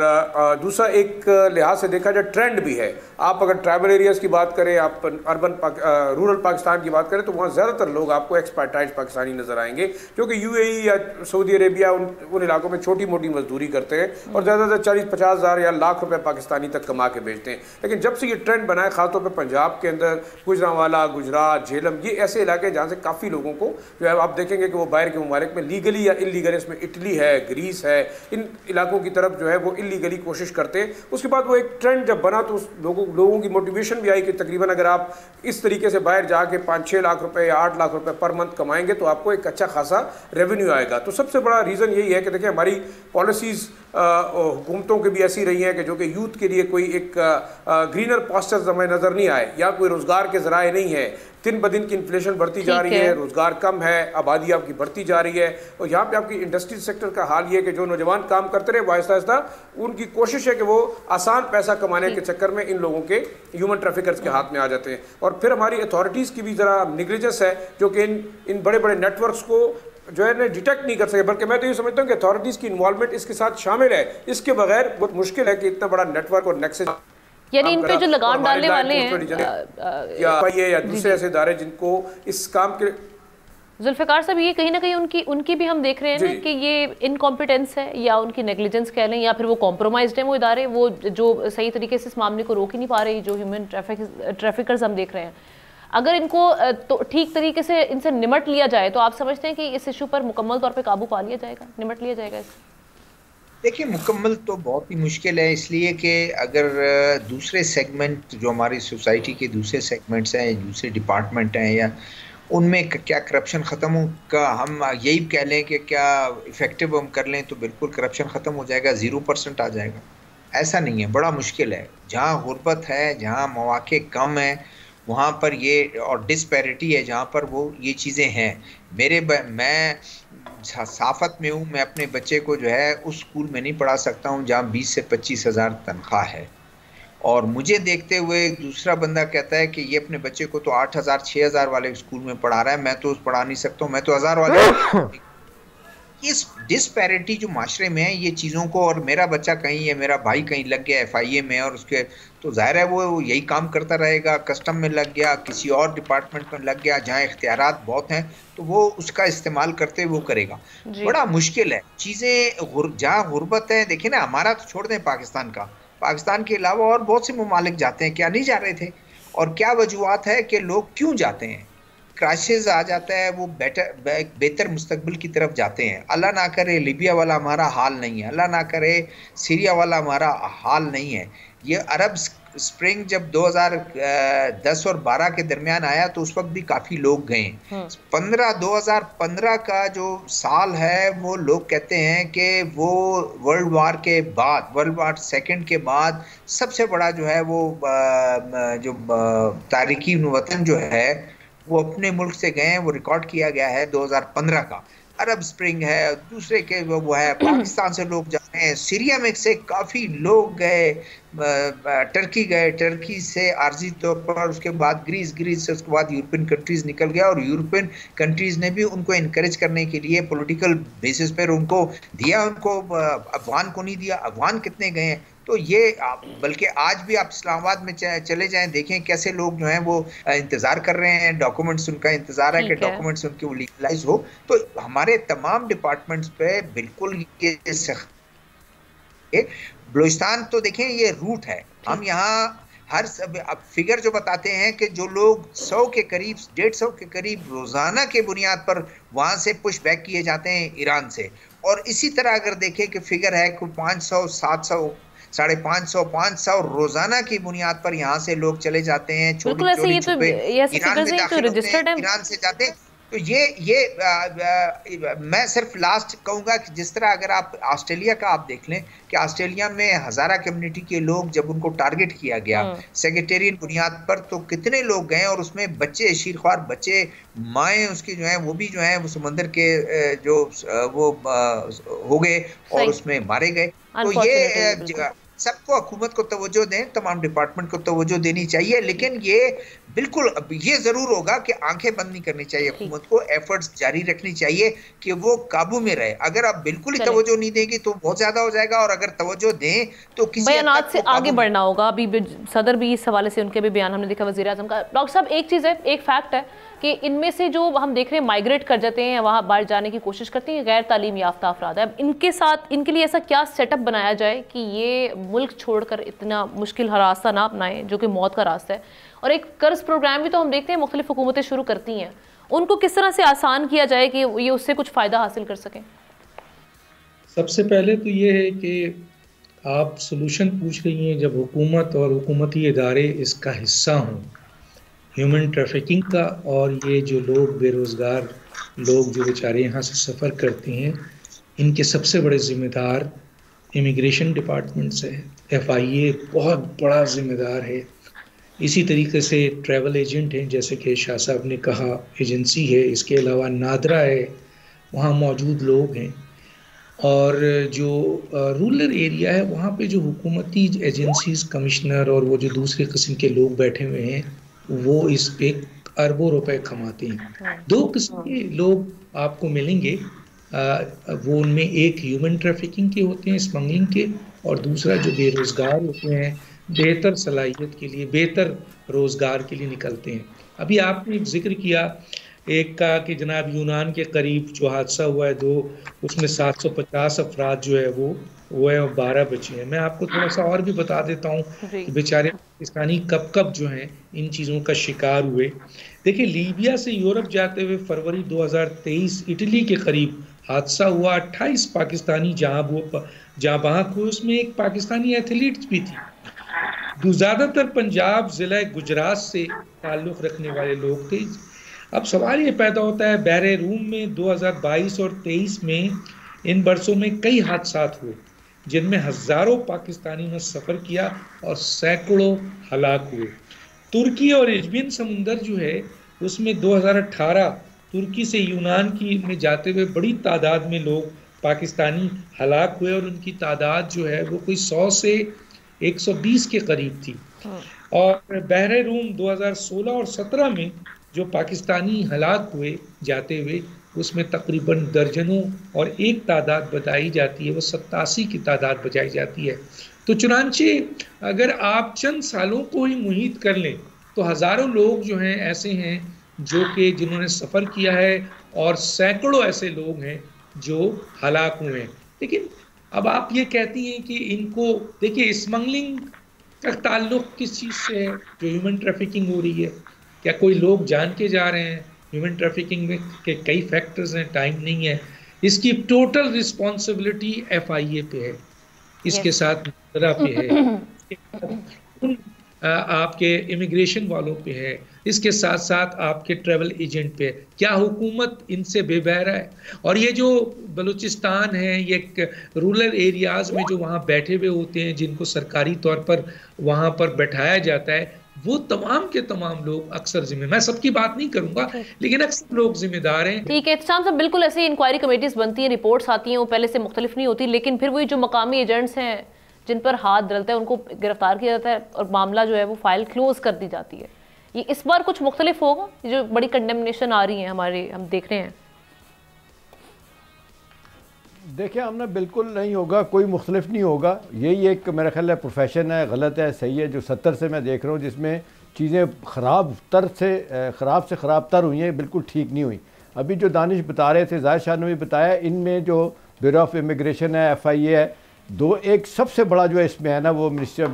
दूसरा एक लिहाज से देखा जाए ट्रेंड भी है। आप अगर ट्राइबल एरियाज़ की बात करें, आप रूरल पाकिस्तान की बात करें तो वहाँ ज़्यादातर लोग आपको एक्सपर्टाइज पाकिस्तानी नज़र आएंगे जो कि UAE या सऊदी अरेबिया उन इलाकों में छोटी मोटी मजदूरी करते हैं और ज़्यादातर 40-50 हज़ार या लाख रुपए पाकिस्तानी तक कमा के बेचते हैं। लेकिन जब से ये ट्रेंड बना है, ख़ासतौर पर पंजाब के अंदर गुजरांवाला, गुजरात, झेलम, ये ऐसे इलाके जहाँ से काफ़ी लोगों को जो है आप देखेंगे कि वो बाहर के ममालिक में लीगली या इलीगली, इसमें इटली है, ग्रीस है, इन इलाकों की तरफ जो है वो इलीगली कोशिश करते हैं। उसके बाद वो एक ट्रेंड जब बना तो लोगों की मोटिवेशन भी आई कि तकरीबन अगर आप इस तरीके से बाहर जाके 5-6 लाख रुपए या 8 लाख रुपए पर मंथ कमाएंगे तो आपको एक अच्छा खासा रेवेन्यू आएगा। तो सबसे बड़ा रीज़न यही है कि देखिए हमारी पॉलिसीज़ हुकूमतों की भी ऐसी रही हैं कि जो कि यूथ के लिए कोई एक ग्रीनर पास्चर्स हमें नज़र नहीं आए या कोई रोज़गार के ज़राए नहीं है। दिन ब दिन की इन्फ्लेशन बढ़ती जा रही है, रोज़गार कम है, आबादी आपकी बढ़ती जा रही है और यहाँ पे आपकी इंडस्ट्री सेक्टर का हाल ये है कि जो नौजवान काम करते रहे वो आहिस्ता आहिस्ता उनकी कोशिश है कि वो आसान पैसा कमाने के चक्कर में इन लोगों के ह्यूमन ट्रैफिकर्स के हाथ में आ जाते हैं। और फिर हमारी अथॉरिटीज़ की भी ज़रा निग्लिजेंस है जो कि इन बड़े बड़े नेटवर्क्स को जो है ना डिटेक्ट नहीं कर सके। बल्कि मैं तो ये समझता हूँ कि अथॉरिटीज़ की इन्वॉल्वमेंट इसके साथ शामिल है। इसके बगैर बहुत मुश्किल है कि इतना बड़ा नेटवर्क और नेक्सस, यानी इन पे जो लगाम डालने वाले हैं या दूसरे ऐसे इदारे जिनको इस काम के, जुल्फिकार साहब, ये कहीं ना कहीं उनकी भी हम देख रहे हैं ना कि ये इनकॉम्पिटेंस है या उनकी नेग्लिजेंस कह लें या फिर वो कॉम्प्रोमाइज्ड है वो इदारे, वो जो सही तरीके से इस मामले को रोक ही नहीं पा रहे। जो ह्यूमन ट्रैफिकर्स हम देख रहे हैं, अगर इनको तो ठीक तरीके से इनसे निमट लिया जाए तो आप समझते हैं कि इस इशू पर मुकम्मल तौर पे काबू पा लिया जाएगा, निमट लिया जाएगा इससे? देखिए, मुकम्मल तो बहुत ही मुश्किल है, इसलिए कि अगर दूसरे सेगमेंट जो हमारी सोसाइटी के दूसरे सेगमेंट्स हैं, दूसरे डिपार्टमेंट हैं या उनमें क्या करप्शन ख़त्म का हम यही कह लें कि क्या इफ़ेक्टिव हम कर लें तो बिल्कुल करप्शन ख़त्म हो जाएगा, 0% आ जाएगा, ऐसा नहीं है। बड़ा मुश्किल है। जहाँ गुर्बत है, जहाँ मौके कम हैं, वहाँ पर ये और डिस्पैरिटी है, जहाँ पर वो ये चीज़ें हैं। मैं साफत में हूँ, मैं अपने बच्चे को जो है उस स्कूल में नहीं पढ़ा सकता हूँ जहाँ 20 से 25 हज़ार तनख्वाह है और मुझे देखते हुए दूसरा बंदा कहता है कि ये अपने बच्चे को तो 8,000 6,000 वाले स्कूल में पढ़ा रहा है, मैं तो पढ़ा नहीं सकता हूँ, मैं तो 1,000 वाले। इस डिस्पैरिटी जो माशरे में है ये चीज़ों को, और मेरा बच्चा कहीं है, मेरा भाई कहीं लग गया FIA में और उसके तो जाहिर है वो यही काम करता रहेगा, कस्टम में लग गया, किसी और डिपार्टमेंट में लग गया जहाँ इख्तियारात बहुत हैं तो वो उसका इस्तेमाल करते वो करेगा। बड़ा मुश्किल है चीज़ें जहाँ गुर्बत है। देखिए ना, हमारा तो छोड़ दें पाकिस्तान का, पाकिस्तान के अलावा और बहुत से ममालिक जाते हैं, क्या नहीं जा रहे थे और क्या वजूहत है कि लोग क्यों जाते हैं। क्राइसिस आ जाता है, वो बेहतर मुस्तकबिल की तरफ जाते हैं। अल्लाह ना करे लीबिया वाला हमारा हाल नहीं है, अल्लाह ना करे सीरिया वाला हमारा हाल नहीं है। ये अरब स्प्रिंग जब 2010 और 12 के दरमियान आया तो उस वक्त भी काफ़ी लोग गए। 2015 का जो साल है वो लोग कहते हैं कि वो वर्ल्ड वार के बाद, वर्ल्ड वार सेकंड के बाद सबसे बड़ा जो है वो जो तारिकीन वतन जो है वो अपने मुल्क से गए हैं, वो रिकॉर्ड किया गया है 2015 का। अरब स्प्रिंग है, दूसरे के वो है, पाकिस्तान से लोग जा रहे हैं, सीरिया में से काफ़ी लोग गए, टर्की गए, टर्की से आर्जी तौर पर, उसके बाद ग्रीस से उसके बाद यूरोपियन कंट्रीज़ निकल गया और यूरोपियन कंट्रीज़ ने भी उनको इनकरेज करने के लिए पॉलिटिकल बेसिस पर उनको दिया, उनको अफगान को नहीं दिया। अफगान कितने गए हैं? तो ये बल्कि आज भी आप इस्लामाबाद में चले जाएं, देखें कैसे लोग जो हैं वो इंतजार कर रहे हैं, डॉक्यूमेंट्स उनका इंतजार है कि डॉक्यूमेंट्स उनके वो लीगलाइज हो। तो हमारे तमाम डिपार्टमेंट्स पे बिल्कुल ये बलूचिस्तान तो देखें ये रूट है, हम यहाँ हर फिगर जो बताते हैं कि जो लोग 100 के करीब 150 के करीब रोजाना के बुनियाद पर वहां से पुश बैक किए जाते हैं ईरान से। और इसी तरह अगर देखें कि फिगर है कि 500 700 550 500 रोजाना की बुनियाद पर यहाँ से लोग चले जाते हैं, छोटे छोटे ईरान में दाखिल होते हैं, ईरान से जाते हैं। तो मैं सिर्फ लास्ट कहूंगा कि जिस तरह अगर आप ऑस्ट्रेलिया का आप देख लें कि ऑस्ट्रेलिया में हजारा कम्युनिटी के लोग जब उनको टारगेट किया गया सेक्रेटेरियन बुनियाद पर, तो कितने लोग गए और उसमें बच्चे, शीरख्वार बच्चे, माएँ उसकी जो है वो भी जो है वो समंदर के जो वो हो गए और उसमें मारे गए। तो ये सबको हुकूमत को तवज्जो दें, तमाम डिपार्टमेंट को तवज्जो देनी चाहिए, लेकिन ये बिल्कुल ये जरूर होगा कि आंखें बंद नहीं करनी चाहिए, हुकूमत को एफर्ट्स जारी रखनी चाहिए कि वो काबू में रहे। अगर आप बिल्कुल ही तवज्जो नहीं देंगे तो बहुत ज्यादा हो जाएगा, और अगर तवज्जो दें तो किसी बयानात से आगे बढ़ना होगा। अभी सदर भी इस हवाले से उनके भी बयान हमने देखा, वज़ीर आज़म का। डॉक्टर साहब एक चीज़ है, एक फैक्ट है कि इनमें से जो हम देख रहे हैं माइग्रेट कर जाते हैं, वहाँ बाहर जाने की कोशिश करते हैं, गैर तालीम याफ्ता अफराद है। अब इनके साथ, इनके लिए ऐसा क्या सेटअप बनाया जाए कि ये मुल्क छोड़कर इतना मुश्किल रास्ता ना अपनाएं जो कि मौत का रास्ता है। और एक कर्ज प्रोग्राम भी तो हम देखते हैं मुख्तलिफ हुकूमतें शुरू करती हैं, उनको किस तरह से आसान किया जाए कि ये उससे कुछ फ़ायदा हासिल कर सकें? सबसे पहले तो ये है कि आप सोल्यूशन पूछ रही हैं, जब हुकूमत और हुकूमती इदारे इसका हिस्सा हों, ह्यूमन ट्रैफिकिंग का, और ये जो लोग बेरोज़गार लोग जो बेचारे यहाँ से सफ़र करते हैं, इनके सबसे बड़े ज़िम्मेदार इमिग्रेशन डिपार्टमेंट है, FIA बहुत बड़ा ज़िम्मेदार है, इसी तरीके से ट्रैवल एजेंट हैं, जैसे कि शाह साहब ने कहा एजेंसी है, इसके अलावा नादरा है, वहाँ मौजूद लोग हैं, और जो रूरल एरिया है वहाँ पे जो हुकूमती एजेंसीज, कमिश्नर और वो जो दूसरे किस्म के लोग बैठे हुए हैं, वो इस पे अरबों रुपए कमाते हैं। दो किस्म के लोग आपको मिलेंगे, वो उनमें एक ह्यूमन ट्रैफिकिंग के होते हैं, स्मगलिंग के, और दूसरा जो बेरोज़गार होते हैं, बेहतर सलाहियत के लिए, बेहतर रोज़गार के लिए निकलते हैं। अभी आपने एक जिक्र किया एक का कि जनाब यूनान के करीब जो हादसा हुआ है, उसमें 750 अफराद जो है वो है, 12 बचे हैं। मैं आपको थोड़ा सा और भी बता देता हूँ कि बेचारे पाकिस्तानी कब जो हैं इन चीज़ों का शिकार हुए। देखिए, लीबिया से यूरोप जाते हुए फरवरी 2023 इटली के करीब हादसा हुआ, 28 पाकिस्तानी जहाँ बहक हुए, उसमें एक पाकिस्तानी एथलीट भी थी। ज़्यादातर पंजाब ज़िला गुजरात से ताल्लुक़ रखने वाले लोग थे। अब सवाल ये पैदा होता है, बहरे रूम में 2022 और 23 में इन बरसों में कई हादसा हुए जिनमें हज़ारों पाकिस्तानी ने सफ़र किया और सैकड़ों हलाक हुए। तुर्की और एजबियन समुंदर जो है उसमें 2018 तुर्की से यूनान की में जाते हुए बड़ी तादाद में लोग पाकिस्तानी हलाक हुए, और उनकी तादाद जो है वो कोई 100 से 120 के करीब थी। और बहरे रूम 2016 और 17 में जो पाकिस्तानी हलाक हुए जाते हुए, उसमें तकरीबन दर्जनों और एक तादाद बताई जाती है, वो 87 की तादाद बताई जाती है। तो चुनांचे अगर आप चंद सालों को ही मुहित कर लें तो हज़ारों लोग जो हैं ऐसे हैं जो कि जिन्होंने सफ़र किया है, और सैकड़ों ऐसे लोग हैं जो हलाक हुए हैं। लेकिन अब आप ये कहती हैं कि इनको, देखिए स्मगलिंग का ताल्लुक़ किस चीज़ से है जो ह्यूमन ट्रैफिकिंग हो रही है? क्या कोई लोग जान के जा रहे हैं? ह्यूमन ट्रैफिकिंग में के कई फैक्टर्स हैं, टाइम नहीं है। इसकी टोटल रिस्पॉन्सिबिलिटी FIA पे है, इसके साथ नादरा पे है, आपके इमिग्रेशन वालों पे है, इसके साथ साथ आपके ट्रैवल एजेंट पे। क्या हुकूमत इनसे बेबहरा है? और ये जो बलूचिस्तान है, ये रूरल एरियाज़ में जो वहाँ बैठे हुए होते हैं, जिनको सरकारी तौर पर वहाँ पर बैठाया जाता है, वो तमाम के तमाम लोग अक्सर जिम्मेदार, मैं सबकी बात नहीं करूंगा, लेकिन अक्सर लोग जिम्मेदार हैं। ठीक है इत्तेशाम साहब, बिल्कुल ऐसे इंक्वायरी कमेटीज बनती हैं, रिपोर्ट्स आती हैं, वो पहले से मुख्तलिफ नहीं होती, लेकिन फिर वही जो मकामी एजेंट्स हैं जिन पर हाथ डलता है उनको गिरफ्तार किया जाता है और मामला जो है वो फाइल क्लोज कर दी जाती है। ये इस बार कुछ मुख्तलिफ होगा? जो बड़ी कंडेमनेशन आ रही है हमारे, हम देख रहे हैं। देखिए हमने बिल्कुल नहीं होगा, कोई मुख्तलिफ नहीं होगा। यही एक मेरा ख्याल है प्रोफेशन है, गलत है, सही है। जो 70 से मैं देख रहा हूँ जिसमें चीज़ें ख़राब से ख़राब तर हुई हैं, बिल्कुल ठीक नहीं हुई। अभी जो दानिश बता रहे थे, जाहिर शाह ने भी बताया, इनमें जो ब्यूरो ऑफ इमिग्रेशन है, FIA है, एक सबसे बड़ा जो है इसमें है ना, वो ministry of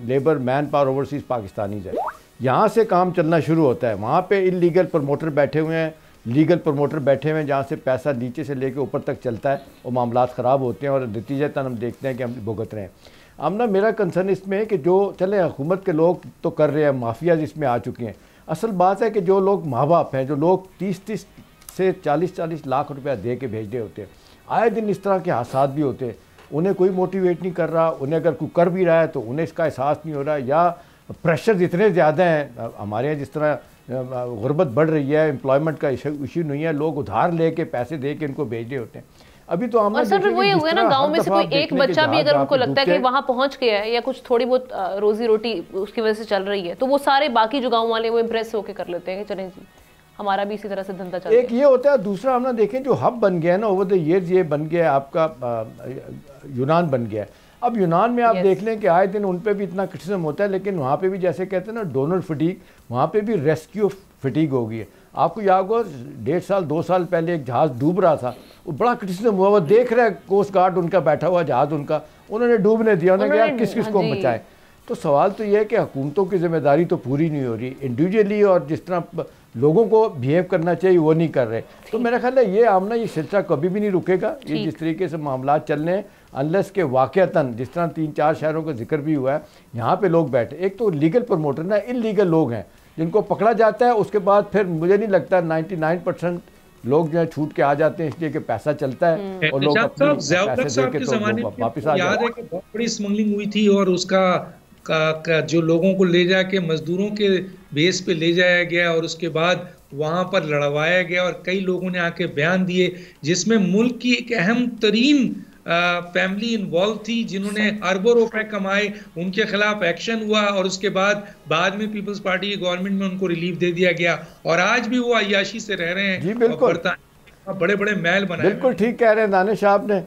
labour man power overseas Pakistanis है। यहाँ से काम चलना शुरू होता है। वहाँ पे इलीगल प्रमोटर बैठे हुए हैं, लीगल प्रमोटर बैठे हुए हैं, जहाँ से पैसा नीचे से लेकर ऊपर तक चलता है और मामलात ख़राब होते हैं और नतीजतन हम देखते हैं कि हम भुगत रहे हैं। अब ना मेरा कंसर्न इसमें है कि जो चले हुकूमत के लोग तो कर रहे हैं, माफियाज इसमें आ चुके हैं। असल बात है कि जो लोग माँ बाप हैं, जो लोग 30 से 40 लाख रुपया दे के भेज रहे होते हैं, आए दिन इस तरह के हादसात भी होते हैं, उन्हें कोई मोटिवेट नहीं कर रहा। उन्हें अगर कोई कर भी रहा है तो उन्हें इसका एहसास नहीं हो रहा, या प्रेशर इतने ज़्यादा हैं। हमारे यहाँ जिस तरह गुर्बत बढ़ रही है, एम्प्लॉयमेंट का इशू नहीं है, लोग उधार लेके पैसे दे के इनको भेज रहे होते हैं। अभी तो हम सर वही हुआ ना, गांव में से कोई एक बच्चा भी अगर उनको लगता है कि वहां पहुंच गया है या कुछ थोड़ी बहुत रोजी रोटी उसकी वजह से चल रही है, तो वो सारे बाकी जो गांव वाले वो इम्प्रेस होकर कर लेते हैं कि चलें जी हमारा भी इसी तरह से धंधा चल रहा है। एक ये होता है। दूसरा हम ना देखें जो हब बन गया है ना ओवर द ईयर्स, ये बन गया है आपका यूनान बन गया है। अब यूनान में आप देख लें कि आए दिन उन पे भी इतना क्रिटिसिज्म होता है, लेकिन वहाँ पे भी जैसे कहते हैं ना डोनर फटीक, वहाँ पे भी रेस्क्यू फटीक हो गई है। आपको याद होगा 1.5 साल 2 साल पहले एक जहाज़ डूब रहा था, वो बड़ा क्रिटिसिज्म हुआ। वो देख रहे कोस्ट गार्ड उनका बैठा हुआ जहाज़ उनका, उन्होंने डूबने दिया, उन्होंने कहा किस किस को बचाएं। तो सवाल तो ये है कि हुकूमतों की जिम्मेदारी तो पूरी नहीं हो रही, इंडिविजुअली और जिस तरह लोगों को बिहेव करना चाहिए वो नहीं कर रहे। तो मेरा ख्याल है ये आमना ये सिलसिला कभी भी नहीं रुकेगा। ये जिस तरीके से मामला चल रहे हैं, अनलेस के वाक़तन जिस तरह 3-4 शहरों का जिक्र भी हुआ है, यहाँ पे लोग बैठे, एक तो लीगल प्रमोटर ना, इलीगल लोग हैं जिनको पकड़ा जाता है, उसके बाद फिर मुझे नहीं लगता 99% लोग जो है छूट के आ जाते हैं, इसलिए कि पैसा चलता है और लोग अपने पैसे दे के तो वापस आ जाते हैं। याद है कि बहुत बड़ी स्मगलिंग हुई थी और उसका का जो लोगों को ले जाके मजदूरों के बेस पे ले जाया गया और उसके बाद वहां पर लड़वाया गया और कई लोगों ने आके बयान दिए, जिसमें मुल्क की एक अहम तरीन फैमिली इन्वॉल्व थी जिन्होंने अरबों रुपए कमाए, उनके खिलाफ एक्शन हुआ और उसके बाद में पीपल्स पार्टी की गवर्नमेंट में उनको रिलीफ दे दिया गया और आज भी वो अय्याशी से रह रहे हैं। जी बिल्कुल, बड़े बड़े महल बनाए। बिल्कुल ठीक कह रहे हैं दानिश साहब ने,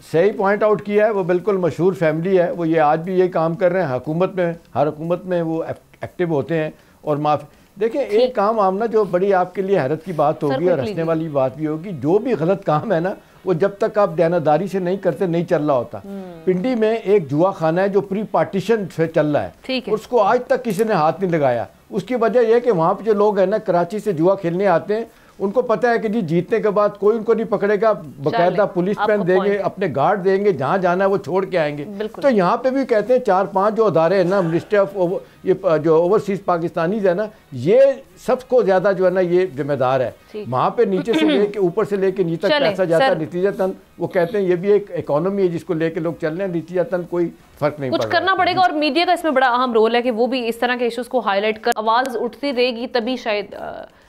सही पॉइंट आउट किया है। वो बिल्कुल मशहूर फैमिली है, वो ये आज भी यही काम कर रहे हैं। हुकूमत में, हर हुकूमत में वो एक्टिव होते हैं और माफ़ी। देखिए एक काम आमना जो बड़ी आपके लिए हैरत की बात होगी और हंसने वाली बात भी होगी, जो भी गलत काम है ना, वो जब तक आप दयानतदारी से नहीं करते नहीं चल रहा होता। पिंडी में एक जुआ खाना है जो प्री पार्टीशन से चल रहा है, उसको आज तक किसी ने हाथ नहीं लगाया। उसकी वजह यह है कि वहाँ पे जो लोग हैं ना, कराची से जुआ खेलने आते हैं, उनको पता है कि जी जीतने के बाद कोई उनको नहीं पकड़ेगा, बकायदा पुलिस पेन देंगे, अपने गार्ड देंगे, जहाँ जाना है वो छोड़ के आएंगे। तो यहाँ पे भी कहते हैं 4-5 जो अदारे हैं ना, मिनिस्ट्री ऑफ ये जो ओवरसीज पाकिस्तानीज है ना, ये सबको ज्यादा जो है ना ये जिम्मेदार है। वहाँ पे नीचे से लेके ऊपर से लेके नीचे तक पैसा जाता है। नतीजतन वो कहते हैं ये भी एक इकोनॉमी है जिसको लेके लोग चल रहे हैं, नतीजतन कोई फर्क नहीं कुछ करना पड़ेगा। और मीडिया का इसमें बड़ा अहम रोल है कि वो भी इस तरह के इश्यूज को हाईलाइट कर आवाज उठती रहेगी, तभी शायद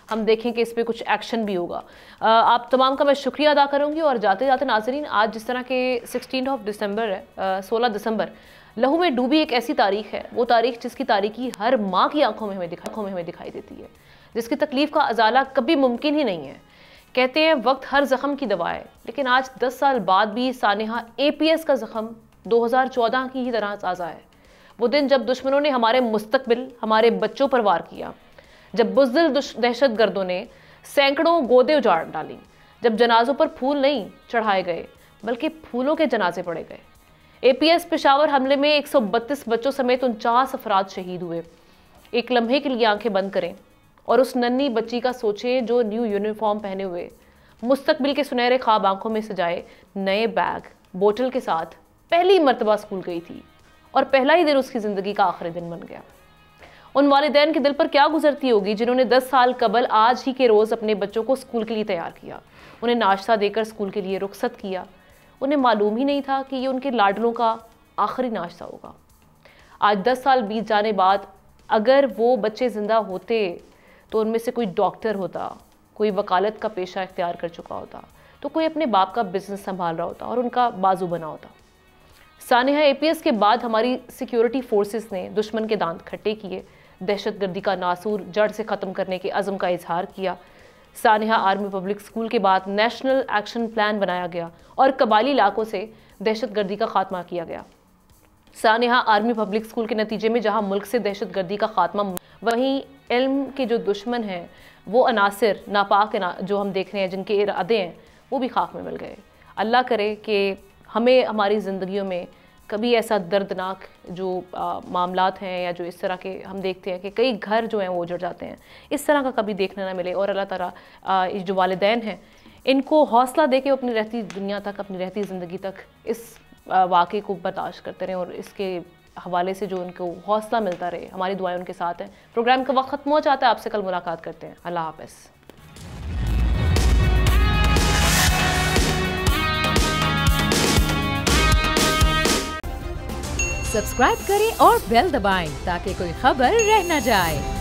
हम देखें कि इस पर कुछ एक्शन भी होगा। आप तमाम का मैं शुक्रिया अदा करूंगी। और जाते जाते नाजरीन, आज जिस तरह के 16 दिसंबर है, 16 दिसंबर लहू में डूबी एक ऐसी तारीख है, वो तारीख जिसकी तारीकी हर माँ की आंखों में हमें दिखाई देती है, जिसकी तकलीफ का अजाला कभी मुमकिन ही नहीं है। कहते हैं वक्त हर जख्म की दवा है, लेकिन आज 10 साल बाद भी सानेहा APS का जख्म 2014 की ही तरह ताज़ा है। वो दिन जब दुश्मनों ने हमारे मुस्तकबिल, हमारे बच्चों पर वार किया, जब बुज़दिल दहशतगर्दों ने सैकड़ों गोदे उजाड़ डाली, जब जनाजों पर फूल नहीं चढ़ाए गए बल्कि फूलों के जनाजे पड़े गए। APS पेशावर हमले में 132 बच्चों समेत 49 अफराद शहीद हुए। एक लम्हे के लिए आंखें बंद करें और उस नन्ही बच्ची का सोचें जो न्यू यूनिफॉर्म पहने हुए, मुस्तकबिल के सुनहरे ख्वाब आंखों में सजाए, नए बैग बोतल के साथ पहली मर्तबा स्कूल गई थी और पहला ही दिन उसकी ज़िंदगी का आखिरी दिन बन गया। उन वालिदैन के दिल पर क्या गुजरती होगी जिन्होंने 10 साल कबल आज ही के रोज़ अपने बच्चों को स्कूल के लिए तैयार किया, उन्हें नाश्ता देकर स्कूल के लिए रुखसत किया। उन्हें मालूम ही नहीं था कि ये उनके लाडलों का आखिरी नाश्ता होगा। आज 10 साल बीत जाने बाद अगर वो बच्चे ज़िंदा होते तो उनमें से कोई डॉक्टर होता, कोई वकालत का पेशा इख्तियार कर चुका होता, तो कोई अपने बाप का बिजनेस संभाल रहा होता और उनका बाजू बना होता। सानेहा APS के बाद हमारी सिक्योरिटी फोर्सेस ने दुश्मन के दांत खट्टे किए, दहशतगर्दी का नासूर जड़ से ख़त्म करने के अज़म का इजहार किया, सानिहा आर्मी पब्लिक स्कूल के बाद नेशनल एक्शन प्लान बनाया गया और कबायली इलाकों से दहशतगर्दी का खात्मा किया गया। सानिहा आर्मी पब्लिक स्कूल के नतीजे में जहां मुल्क से दहशतगर्दी का खात्मा, वहीं इल्म के जो दुश्मन हैं, वो अनासिर नापाक जो हम देख रहे हैं, जिनके इरादे हैं, वो भी खाक में मिल गए। अल्लाह करे कि हमें हमारी ज़िंदगियों में कभी ऐसा दर्दनाक जो मामलात हैं या जो इस तरह के हम देखते हैं कि कई घर जो हैं वो उजड़ जाते हैं, इस तरह का कभी देखने ना मिले। और अल्लाह ताला इस जो वालिदैन हैं इनको हौसला दे के अपनी रहती दुनिया तक, अपनी रहती ज़िंदगी तक इस वाक़े को बर्दाश्त करते रहें और इसके हवाले से जो उनको हौसला मिलता रहे। हमारी दुआएं उनके साथ हैं। प्रोग्राम का वक्त खत्म हो जाता है, आपसे कल मुलाकात करते हैं। अल्लाह हाफ़िज़। सब्सक्राइब करें और बेल दबाएं ताकि कोई खबर रह न जाए।